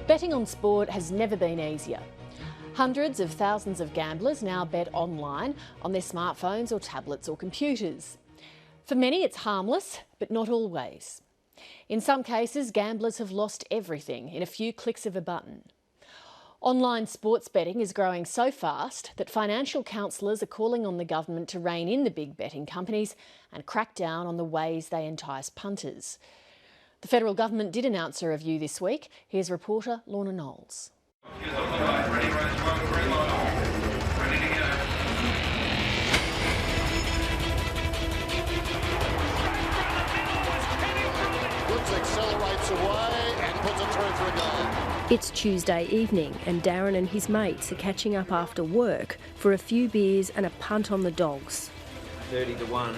Betting on sport has never been easier. Hundreds of thousands of gamblers now bet online on their smartphones or tablets or computers. For many, it's harmless, but not always. In some cases, gamblers have lost everything in a few clicks of a button. Online sports betting is growing so fast that financial counsellors are calling on the government to rein in the big betting companies and crack down on the ways they entice punters. The federal government did announce a review this week. Here's reporter Lorna Knowles. Accelerates away and puts it through for a goal. It's Tuesday evening and Darren and his mates are catching up after work for a few beers and a punt on the dogs. 30-1,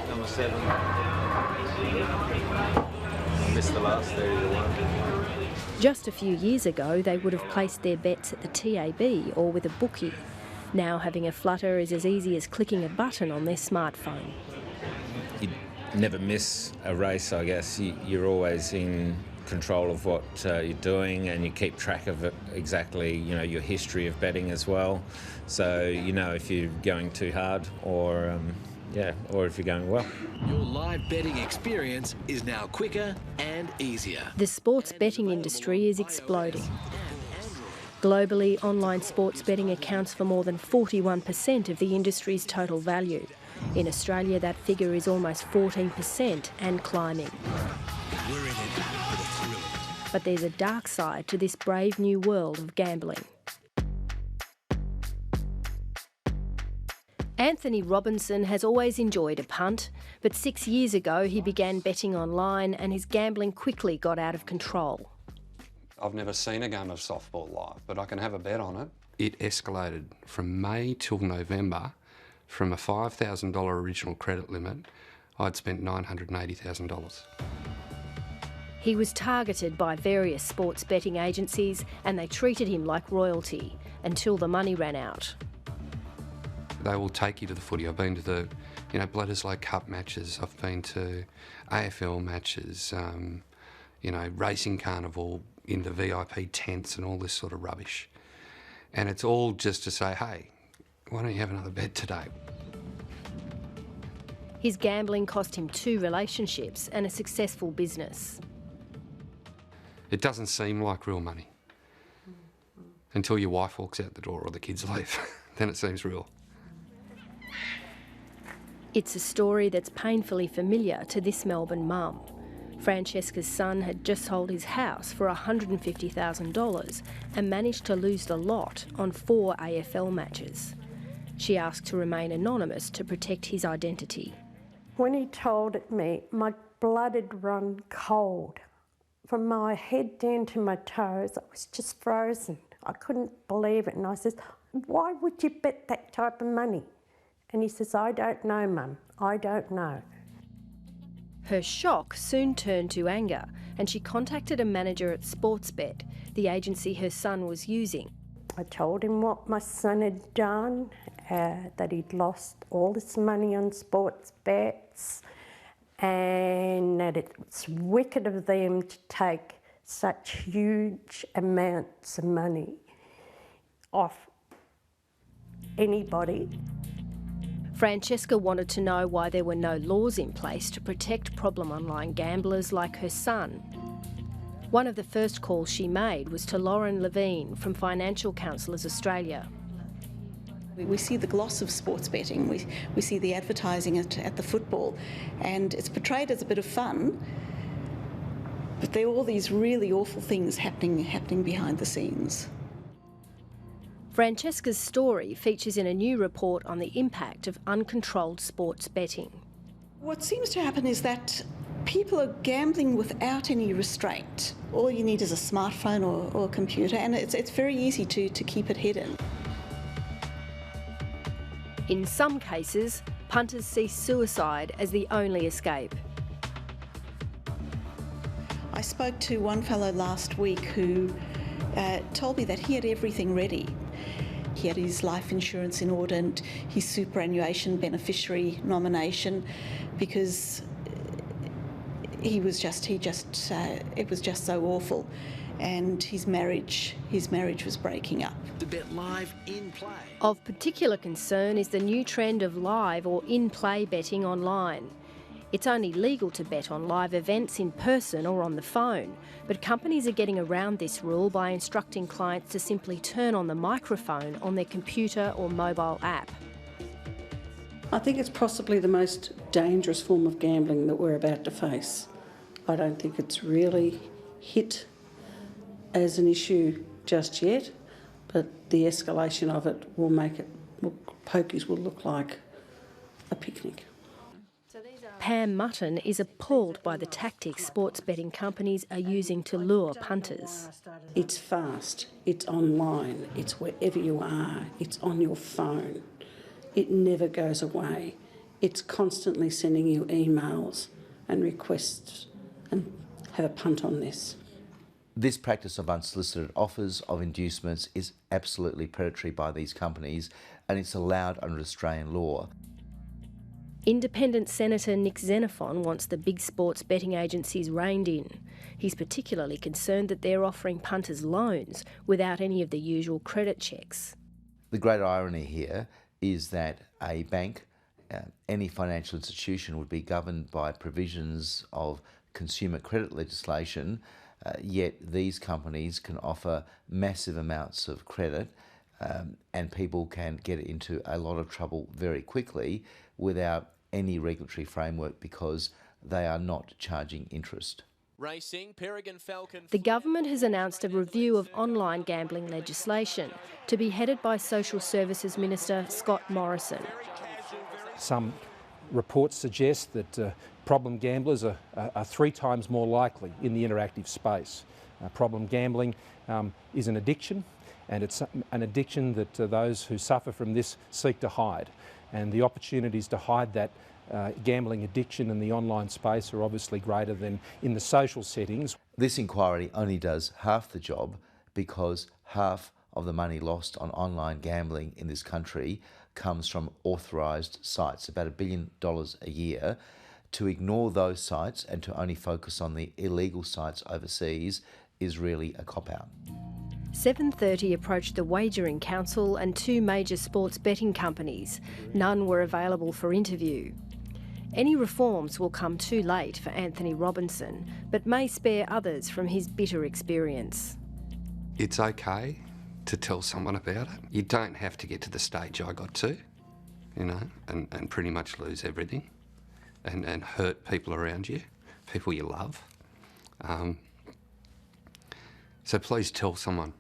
number 7. I missed the last 30-1. Just a few years ago, they would have placed their bets at the TAB or with a bookie. Now having a flutter is as easy as clicking a button on their smartphone. You never miss a race, I guess. You're always in control of what you're doing, and you keep track of it exactly, your history of betting as well. So you know if you're going too hard or if you're going well. Your live betting experience is now quicker and easier. The sports betting industry is exploding. Globally, online sports betting accounts for more than 41% of the industry's total value. In Australia, that figure is almost 14% and climbing. We're in it for the thrill. But there's a dark side to this brave new world of gambling. Anthony Robinson has always enjoyed a punt, but 6 years ago he began betting online and his gambling quickly got out of control. I've never seen a game of softball live, but I can have a bet on it. It escalated from May till November. From a $5,000 original credit limit, I'd spent $980,000. He was targeted by various sports betting agencies and they treated him like royalty until the money ran out. They will take you to the footy. I've been to the, Bledisloe Cup matches. I've been to AFL matches, racing carnival in the VIP tents and all this sort of rubbish. And it's all just to say, hey, why don't you have another bet today? His gambling cost him 2 relationships and a successful business. It doesn't seem like real money until your wife walks out the door or the kids leave. Then it seems real. It's a story that's painfully familiar to this Melbourne mum. Francesca's son had just sold his house for $150,000 and managed to lose the lot on 4 AFL matches. She asked to remain anonymous to protect his identity. When he told it me, my blood had run cold. From my head down to my toes, I was just frozen. I couldn't believe it. And I said, why would you bet that type of money? And he says, I don't know, Mum. I don't know. Her shock soon turned to anger and she contacted a manager at Sportsbet, the agency her son was using. I told him what my son had done, that he'd lost all this money on sports bets and that it's wicked of them to take such huge amounts of money off anybody. Francesca wanted to know why there were no laws in place to protect problem online gamblers like her son. One of the first calls she made was to Lauren Levine from Financial Counsellors Australia. We see the gloss of sports betting, we see the advertising at the football, and it's portrayed as a bit of fun, but there are all these really awful things happening behind the scenes. Francesca's story features in a new report on the impact of uncontrolled sports betting. What seems to happen is that people are gambling without any restraint. All you need is a smartphone or a computer, and it's very easy to keep it hidden. In some cases, punters see suicide as the only escape. I spoke to one fellow last week who told me that he had everything ready. He had his life insurance in order and his superannuation beneficiary nomination because it was just so awful. and his marriage was breaking up. To bet live in play. Of particular concern is the new trend of live or in-play betting online. It's only legal to bet on live events in person or on the phone, but companies are getting around this rule by instructing clients to simply turn on the microphone on their computer or mobile app. I think it's possibly the most dangerous form of gambling that we're about to face. I don't think it's really hit as an issue just yet, but the escalation of it will make it, pokies will look like a picnic. Pam Mutton is appalled by the tactics sports betting companies are using to lure punters. It's fast, it's online, it's wherever you are, it's on your phone. It never goes away. It's constantly sending you emails and requests and have a punt on this. This practice of unsolicited offers of inducements is absolutely predatory by these companies, and it's allowed under Australian law. Independent Senator Nick Xenophon wants the big sports betting agencies reined in. He's particularly concerned that they're offering punters loans without any of the usual credit checks. The great irony here is that a bank, any financial institution, would be governed by provisions of consumer credit legislation, yet these companies can offer massive amounts of credit and people can get into a lot of trouble very quickly without any regulatory framework because they are not charging interest. Racing, Peregrine Falcon. The government has announced a review of online gambling legislation to be headed by Social Services Minister Scott Morrison. Some reports suggest that problem gamblers are 3 times more likely in the interactive space. Problem gambling is an addiction, and it's an addiction that those who suffer from this seek to hide. And the opportunities to hide that gambling addiction in the online space are obviously greater than in the social settings. This inquiry only does half the job because half of the money lost on online gambling in this country comes from authorised sites, about $1 billion a year. To ignore those sites and to only focus on the illegal sites overseas is really a cop-out. 7:30 approached the Wagering Council and 2 major sports betting companies. None were available for interview. Any reforms will come too late for Anthony Robinson, but may spare others from his bitter experience. It's okay to tell someone about it. You don't have to get to the stage I got to, you know, and pretty much lose everything and hurt people around you, people you love. So please tell someone.